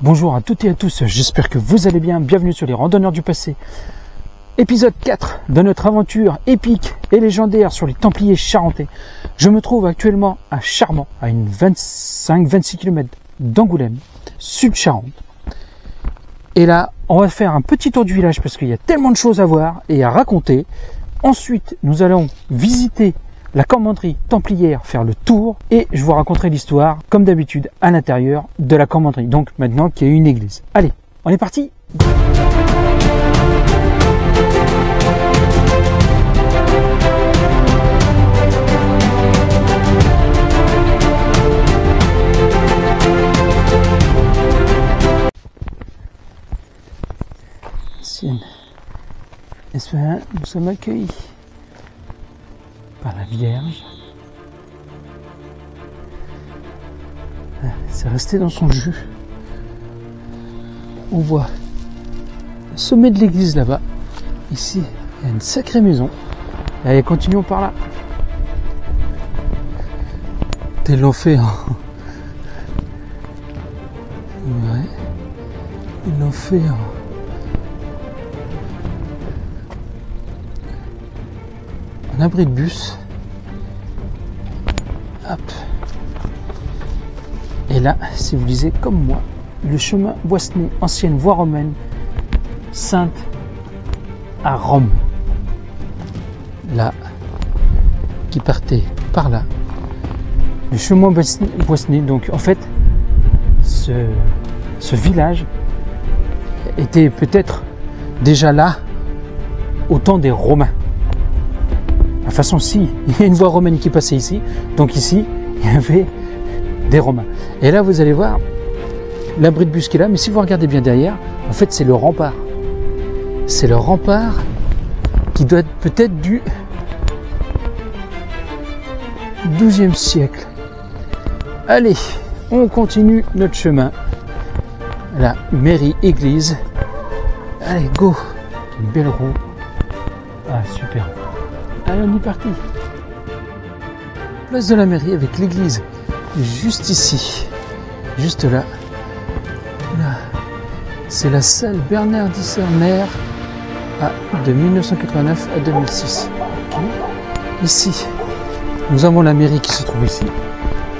Bonjour à toutes et à tous, j'espère que vous allez bien, bienvenue sur les randonneurs du passé. Épisode 4 de notre aventure épique et légendaire sur les Templiers charentais. Je me trouve actuellement à Charmant, à une 25-26 km d'Angoulême, sud-Charente. Et là, on va faire un petit tour du village parce qu'il y a tellement de choses à voir et à raconter. Ensuite, nous allons visiter la commanderie templière, faire le tour, et je vous raconterai l'histoire, comme d'habitude, à l'intérieur de la commanderie. Donc maintenant qu'il y a une église. Allez, on est parti! N'est-ce pas, nous sommes accueillis par la Vierge. C'est resté dans son jus. On voit le sommet de l'église là-bas. Ici, il y a une sacrée maison. Allez, continuons par là. Ils l'ont fait Ouais. Ils l'ont fait un abri de bus. Hop. Et là, si vous lisez comme moi, le chemin Boissenet, ancienne voie romaine, Sainte à Rome. Là, qui partait par là. Le chemin Boissenet, donc en fait, ce village était peut-être déjà là au temps des Romains. De toute façon, si, il y a une voie romaine qui passait ici, donc ici, il y avait des Romains. Et là, vous allez voir l'abri de bus qui est là, mais si vous regardez bien derrière, en fait, c'est le rempart. C'est le rempart qui doit être peut-être du XIIe siècle. Allez, on continue notre chemin. La mairie église. Allez, go! Une belle roue. Ah, super. Allez, on est parti. Place de la mairie avec l'église juste ici, juste là. Là, c'est la salle Bernard Discerner de 1989 à 2006. Okay. Ici, nous avons la mairie qui se trouve ici.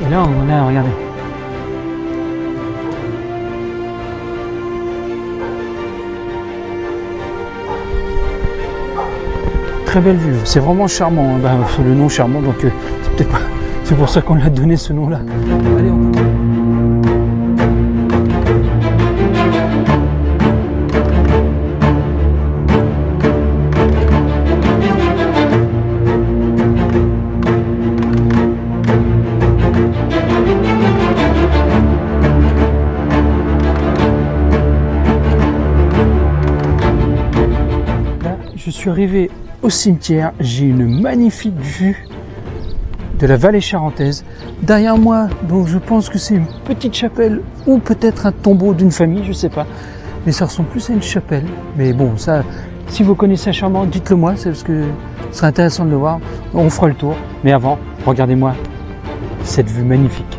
Et là, on a, regardez. Très belle vue, c'est vraiment charmant, hein. Le nom charmant, donc c'est peut-être pas, c'est pour ça qu'on lui a donné ce nom là. Allez, on... Là, je suis arrivé au cimetière, j'ai une magnifique vue de la vallée charentaise. Derrière moi, donc je pense que c'est une petite chapelle ou peut-être un tombeau d'une famille, je sais pas. Mais ça ressemble plus à une chapelle. Mais bon, ça, si vous connaissez Charmant, dites-le moi, c'est parce que ce serait intéressant de le voir. On fera le tour. Mais avant, regardez-moi cette vue magnifique.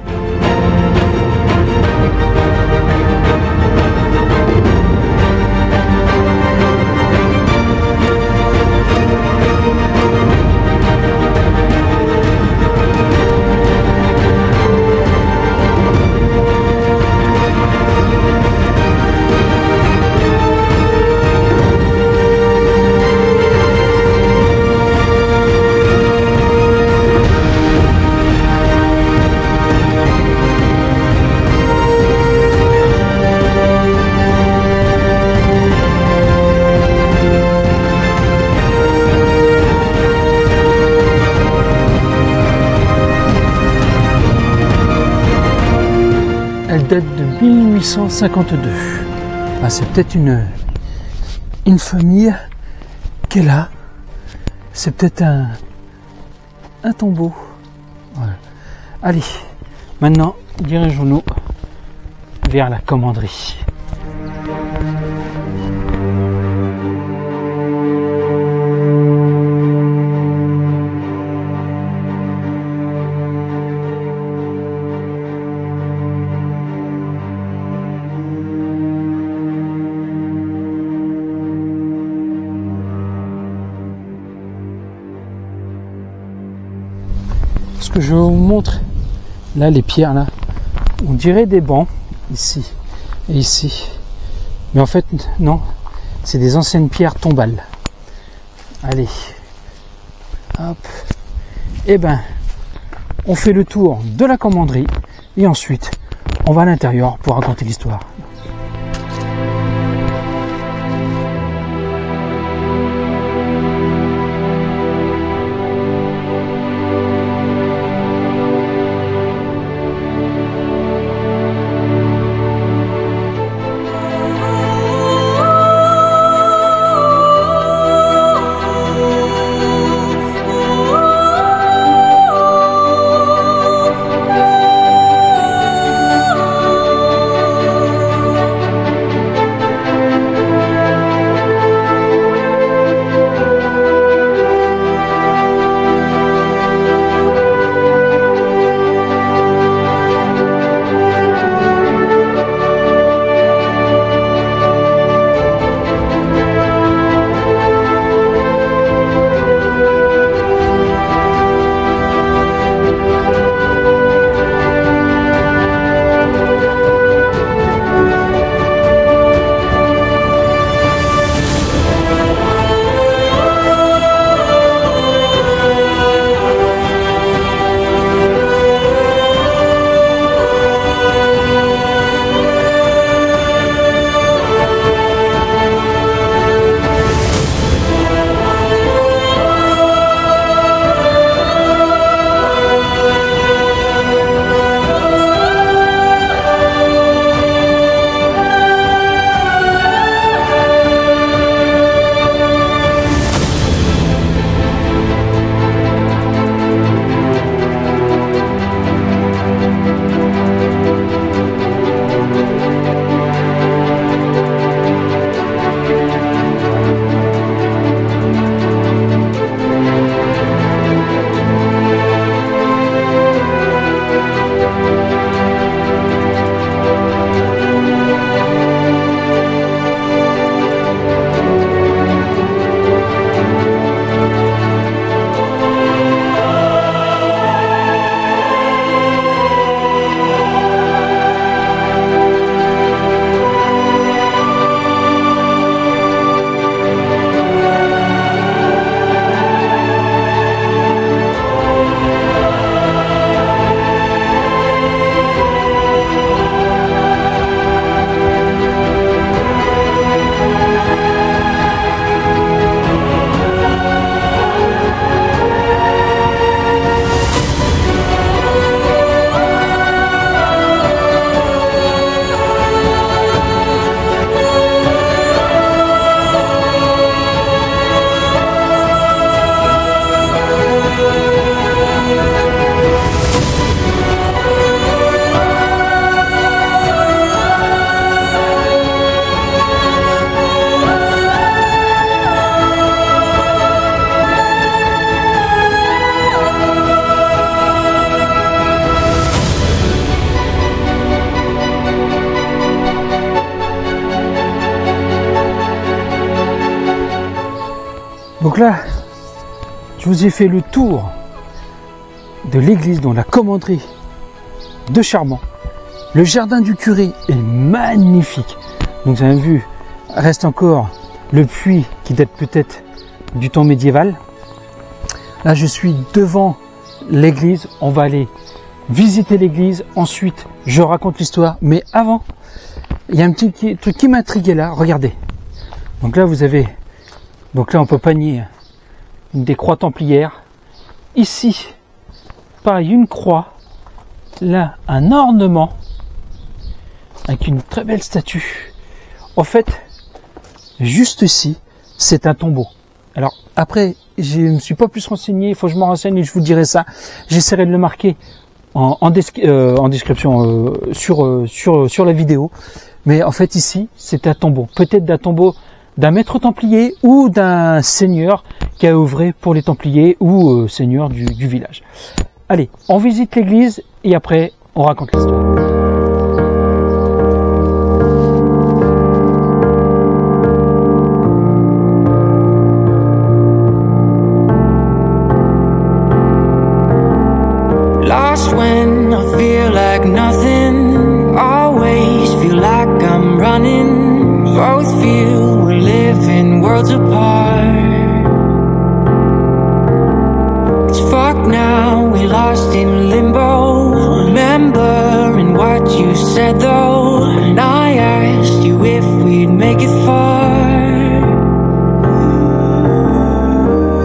Elle date de 1852. Ah, c'est peut-être une famille qui est là. C'est peut-être un tombeau. Voilà. Allez, maintenant, dirigeons-nous vers la commanderie. que je vous montre, là les pierres là, on dirait des bancs ici et ici, mais en fait non, c'est des anciennes pierres tombales. Allez, hop, et ben on fait le tour de la commanderie et ensuite on va à l'intérieur pour raconter l'histoire. Donc là, je vous ai fait le tour de l'église, dans la commanderie de Charmant. Le jardin du curé est magnifique. Donc vous avez vu, reste encore le puits qui date peut-être du temps médiéval. Là, je suis devant l'église. On va aller visiter l'église. Ensuite, je raconte l'histoire. Mais avant, il y a un petit truc qui m'intriguait là. Regardez. Donc là, vous avez... Donc là, on peut panier des croix templières. Ici, pareil, une croix. Là, un ornement avec une très belle statue. En fait, juste ici, c'est un tombeau. Alors après, je ne me suis pas plus renseigné. Il faut que je m'en renseigne et je vous dirai ça. J'essaierai de le marquer en description sur la vidéo. Mais en fait, ici, c'est un tombeau. Peut-être d'un tombeau d'un maître templier ou d'un seigneur qui a œuvré pour les templiers ou seigneur du village. Allez, on visite l'église et après, on raconte l'histoire. both feel we're living worlds apart. It's fucked now, we lost in limbo. Remembering what you said though, and I asked you if we'd make it far.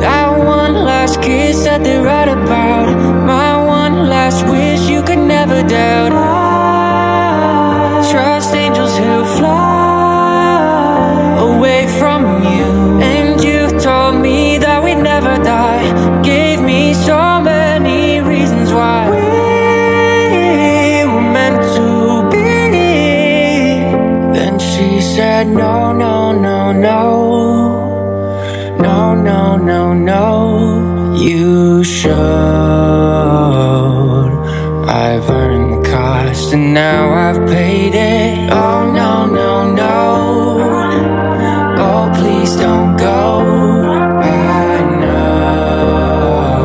That one last kiss that they write about, my one last wish you could never doubt. I trust angels who fly away from you, and you told me that we'd never die. Gave me so many reasons why we were meant to be. Then she said no, no, no, no. No, no, no, no. You should. I've earned the cost and now I've paid it. Oh no, no, no. Oh please don't go. I know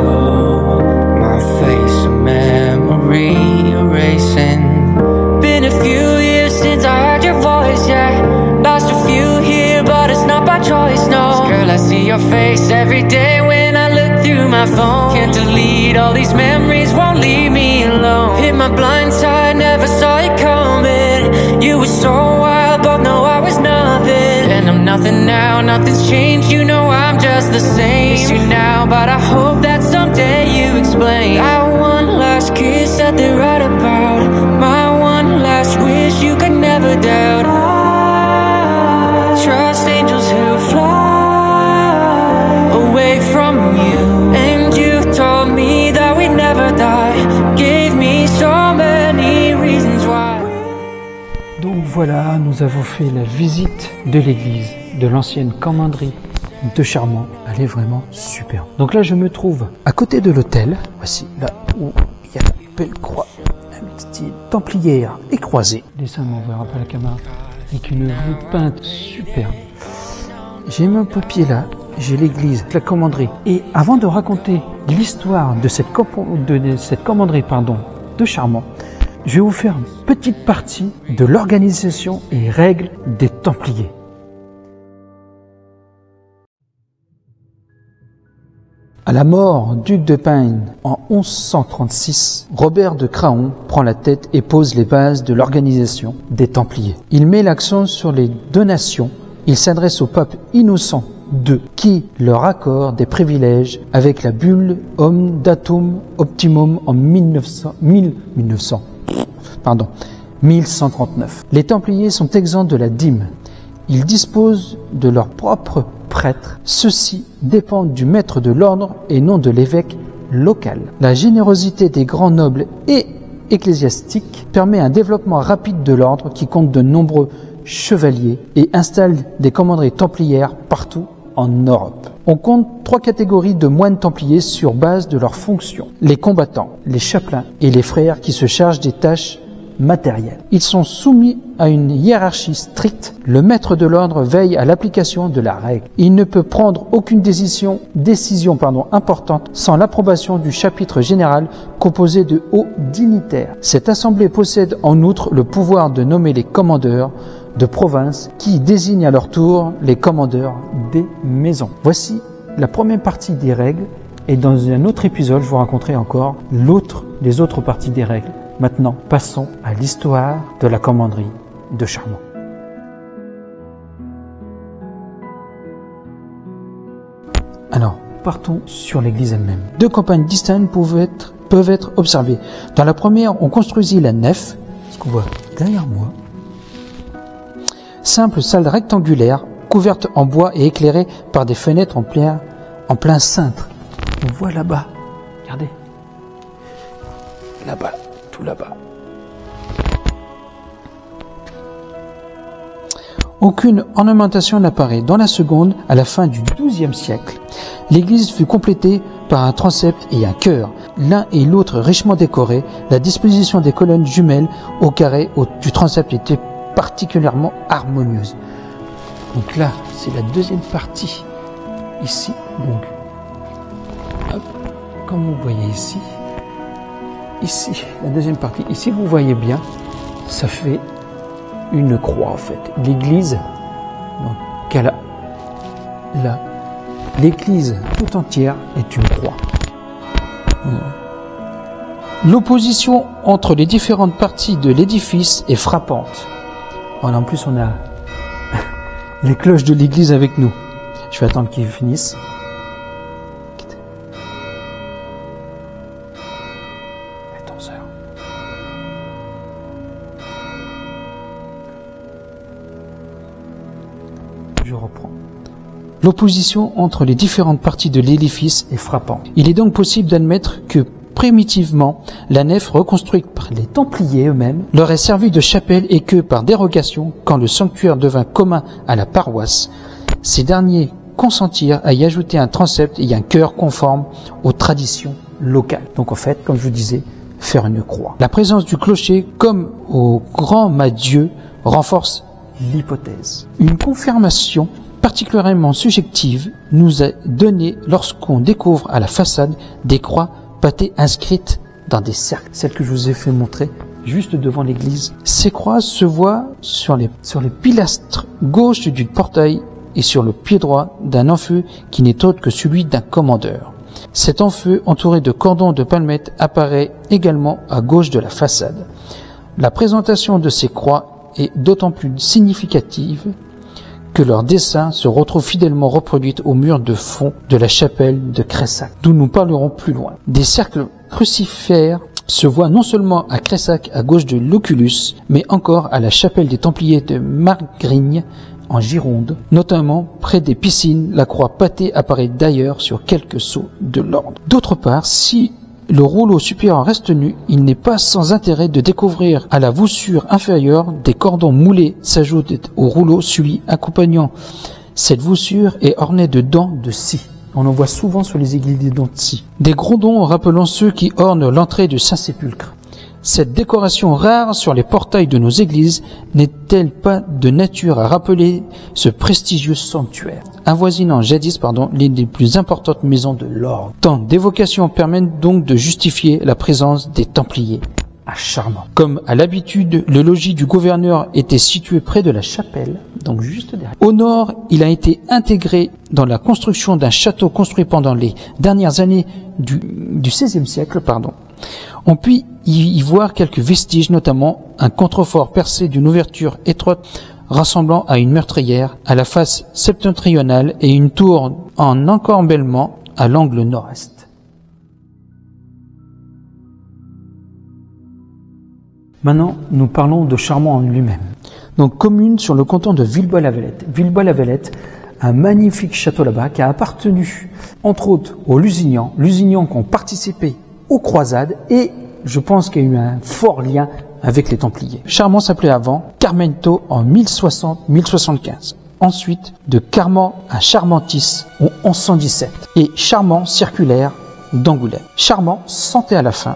my face a memory erasing. Been a few years since I heard your voice, yeah. Lost a few here, but it's not by choice, no. 'Cause girl, I see your face every day when I look through my phone. Can't delete all these memories, won't leave me alone. Hit my blind side, never saw it coming. You were so wild, both know I was nothing. And I'm nothing now, nothing's changed. You know I'm just the same. Miss you now, but I hope that someday you explain. That one last kiss that they write about, my one last wish you could never doubt. I trust angels who fly away from you, and you told me that we'd never die. Gave me so many reasons why. Donc voilà, nous avons fait la visite de l'église de l'ancienne commanderie de Charmant. Elle est vraiment super. Donc là, je me trouve à côté de l'hôtel. Voici là où il y a la belle croix, un style templière et croisée. Dessin, on verra pas la caméra. Avec une voûte peinte superbe. J'ai mon papier là. J'ai l'église, la commanderie. Et avant de raconter l'histoire de cette commanderie de Charmant, je vais vous faire une petite partie de l'organisation et règles des Templiers. À la mort du duc de Payne en 1136, Robert de Craon prend la tête et pose les bases de l'organisation des Templiers. Il met l'accent sur les donations. Il s'adresse au pape Innocent II, qui leur accorde des privilèges avec la bulle Datum Optimum en 1139. Les Templiers sont exempts de la dîme. Ils disposent de leurs propres prêtres. Ceux-ci dépendent du maître de l'ordre et non de l'évêque local. La générosité des grands nobles et ecclésiastiques permet un développement rapide de l'ordre qui compte de nombreux chevaliers et installe des commanderies templières partout en Europe. On compte 3 catégories de moines templiers sur base de leurs fonctions. Les combattants, les chapelains et les frères qui se chargent des tâches matérielles. Ils sont soumis à une hiérarchie stricte. Le maître de l'ordre veille à l'application de la règle. Il ne peut prendre aucune décision importante sans l'approbation du chapitre général composé de hauts dignitaires. Cette assemblée possède en outre le pouvoir de nommer les commandeurs de province qui désignent à leur tour les commandeurs des maisons. Voici la première partie des règles et dans un autre épisode, je vous raconterai encore les autres parties des règles. Maintenant, passons à l'histoire de la commanderie de Charmant. Alors, partons sur l'église elle-même. 2 campagnes distinctes peuvent être observées. Dans la première, on construisit la nef, ce qu'on voit derrière moi. Simple salle rectangulaire, couverte en bois et éclairée par des fenêtres en plein cintre. On voit là-bas, regardez, là-bas, tout là-bas. Aucune ornementation n'apparaît. Dans la seconde, à la fin du XIIe siècle, l'église fut complétée par un transept et un chœur, l'un et l'autre richement décorés. La disposition des colonnes jumelles au carré du transept était particulièrement harmonieuse. Donc là, c'est la deuxième partie. Ici, donc, hop, comme vous voyez ici, la deuxième partie. Ici, vous voyez bien, ça fait une croix en fait. L'église Donc, l'église tout entière est une croix. L'opposition entre les différentes parties de l'édifice est frappante. Voilà, en plus, on a les cloches de l'église avec nous. Je vais attendre qu'ils finissent. Je reprends. L'opposition entre les différentes parties de l'édifice est frappante. Il est donc possible d'admettre que primitivement, la nef reconstruite par les Templiers eux-mêmes leur est servie de chapelle et que, par dérogation, quand le sanctuaire devint commun à la paroisse, ces derniers consentirent à y ajouter un transept et un chœur conforme aux traditions locales. Donc en fait, comme je vous disais, faire une croix. La présence du clocher, comme au Grand Madieu, renforce l'hypothèse. Une confirmation particulièrement subjective nous est donnée lorsqu'on découvre à la façade des croix pâtées inscrites dans des cercles. Celle que je vous ai fait montrer juste devant l'église. Ces croix se voient sur les pilastres gauche du portail et sur le pied droit d'un enfeu qui n'est autre que celui d'un commandeur. Cet enfeu, entouré de cordons de palmettes, apparaît également à gauche de la façade. La présentation de ces croix est d'autant plus significative que leur dessin se retrouve fidèlement reproduit au mur de fond de la chapelle de Cressac, d'où nous parlerons plus loin. Des cercles crucifères se voient non seulement à Cressac à gauche de l'Oculus, mais encore à la chapelle des Templiers de Margrigne en Gironde, notamment près des piscines. La croix pâtée apparaît d'ailleurs sur quelques sceaux de l'ordre. D'autre part, si le rouleau supérieur reste nu, il n'est pas sans intérêt de découvrir à la voussure inférieure des cordons moulés s'ajoutent au rouleau, celui accompagnant cette voussure est orné de dents de scie. On en voit souvent sur les églises des dents de scie. Des grondons rappelant ceux qui ornent l'entrée du Saint-Sépulcre. Cette décoration rare sur les portails de nos églises n'est-elle pas de nature à rappeler ce prestigieux sanctuaire, avoisinant jadis l'une des plus importantes maisons de l'ordre. Tant d'évocations permettent donc de justifier la présence des Templiers à Charmant. Comme à l'habitude, le logis du gouverneur était situé près de la chapelle, donc juste derrière. Au nord, il a été intégré dans la construction d'un château construit pendant les dernières années du XVIe siècle. On peut y voir quelques vestiges, notamment un contrefort percé d'une ouverture étroite rassemblant à une meurtrière à la face septentrionale et une tour en encorbellement à l'angle nord-est. Maintenant, nous parlons de Charmant en lui-même. Donc, commune sur le canton de Villebois-la-Valette. Villebois-la-Valette, un magnifique château là-bas qui a appartenu, entre autres, aux Lusignans qui ont participé aux croisades et je pense qu'il y a eu un fort lien avec les Templiers. Charmant s'appelait avant Carmento en 1060-1075. Ensuite, de Carmant à Charmentis en 1117 et Charmant circulaire d'Angoulême. Charmant sentait à la fin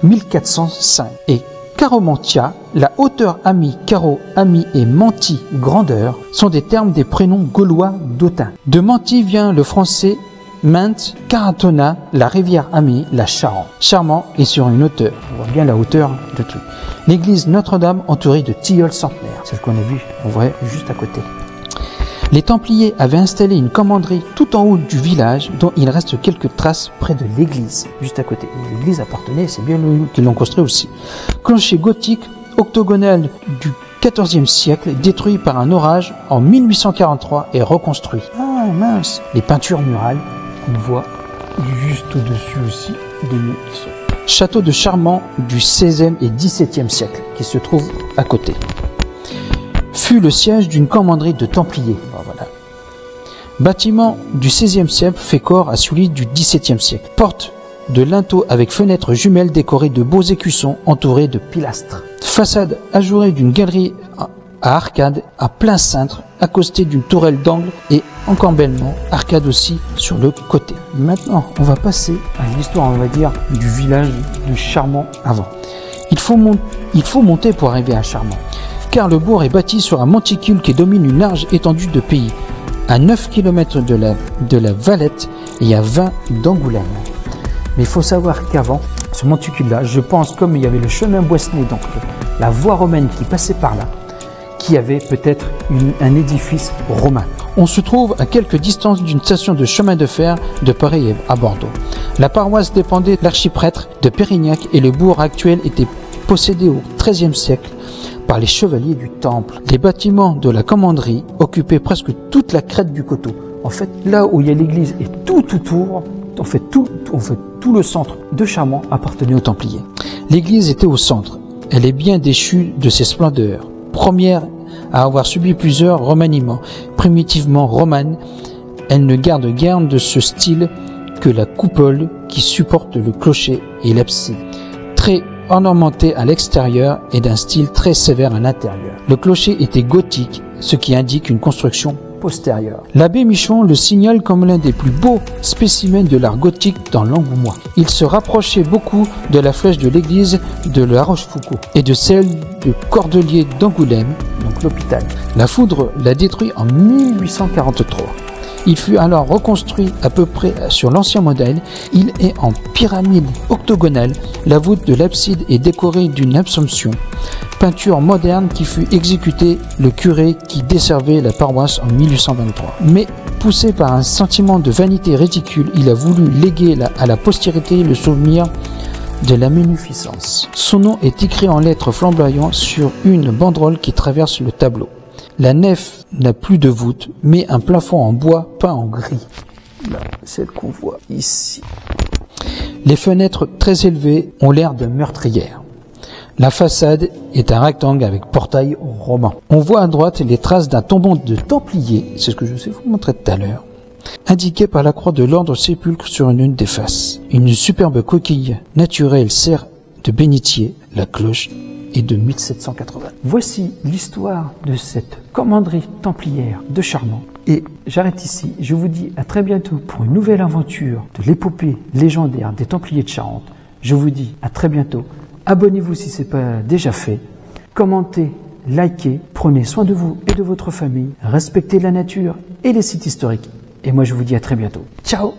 1405 et Caromentia, la hauteur amie, Caro, ami et Menti, grandeur, sont des termes des prénoms gaulois d'Autun. De Menti vient le français Mainte, Caratona, la rivière amie, la Charente. Charmant est sur une hauteur. On voit bien la hauteur de tout. L'église Notre-Dame entourée de tilleuls centenaires. Celle qu'on a vue, on voit juste à côté. Les Templiers avaient installé une commanderie tout en haut du village dont il reste quelques traces près de l'église, juste à côté. L'église appartenait, c'est bien eux qui l'ont construit aussi. Clocher gothique octogonal du XIVe siècle, détruit par un orage en 1843 et reconstruit. Ah mince! Les peintures murales qu'on voit juste au-dessus aussi de nous. Château de Charmant du XVIe et XVIIe siècle qui se trouve à côté. Fut le siège d'une commanderie de Templiers. Voilà. Bâtiment du XVIe siècle fait corps à celui du XVIIe siècle. Porte de linteau avec fenêtres jumelles décorées de beaux écussons entourés de pilastres. Façade ajourée d'une galerie à arcade à plein cintre, accostée d'une tourelle d'angle et encorbellement, arcade aussi sur le côté. Maintenant, on va passer à l'histoire, on va dire, du village de Charmant avant. Il faut monter pour arriver à Charmant, car le bourg est bâti sur un monticule qui domine une large étendue de pays. À 9 km de la Valette et à 20 d'Angoulême. Mais il faut savoir qu'avant, ce monticule-là, je pense, comme il y avait le chemin Boissenet, donc la voie romaine qui passait par là, qui avait peut-être un édifice romain. On se trouve à quelques distances d'une station de chemin de fer de Paris à Bordeaux. La paroisse dépendait de l'archiprêtre de Pérignac et le bourg actuel était possédé au XIIIe siècle par les chevaliers du Temple. Les bâtiments de la commanderie occupaient presque toute la crête du coteau. En fait, là où il y a l'église et tout autour, en fait tout le centre de Charmant appartenait aux Templiers. L'église était au centre. Elle est bien déchue de ses splendeurs. Première à avoir subi plusieurs remaniements, primitivement romane, elle ne garde guère de ce style que la coupole qui supporte le clocher et l'abside, très ornementée à l'extérieur et d'un style très sévère à l'intérieur. Le clocher était gothique, ce qui indique une construction postérieure. L'abbé Michon le signale comme l'un des plus beaux spécimens de l'art gothique dans l'Angoumois. Il se rapprochait beaucoup de la flèche de l'église de La Rochefoucauld et de celle de Cordelier d'Angoulême, donc l'hôpital. La foudre l'a détruit en 1843. Il fut alors reconstruit à peu près sur l'ancien modèle. Il est en pyramide octogonale. La voûte de l'abside est décorée d'une Assomption, peinture moderne qui fut exécutée le curé qui desservait la paroisse en 1823. Mais poussé par un sentiment de vanité ridicule, il a voulu léguer à la postérité le souvenir de la munificence. Son nom est écrit en lettres flamboyantes sur une banderole qui traverse le tableau. La nef n'a plus de voûte, mais un plafond en bois peint en gris. Là, celle qu'on voit ici. Les fenêtres très élevées ont l'air de meurtrières. La façade est un rectangle avec portail roman. On voit à droite les traces d'un tombeau de Templiers, c'est ce que je vais vous montrer tout à l'heure, indiqué par la croix de l'ordre sépulcre sur une des faces. Une superbe coquille naturelle sert de bénitier, la cloche est de 1780. Voici l'histoire de cette commanderie templière de Charmant. Et j'arrête ici. Je vous dis à très bientôt pour une nouvelle aventure de l'épopée légendaire des Templiers de Charente. Je vous dis à très bientôt. Abonnez-vous si ce n'est pas déjà fait. Commentez, likez, prenez soin de vous et de votre famille. Respectez la nature et les sites historiques. Et moi je vous dis à très bientôt. Ciao!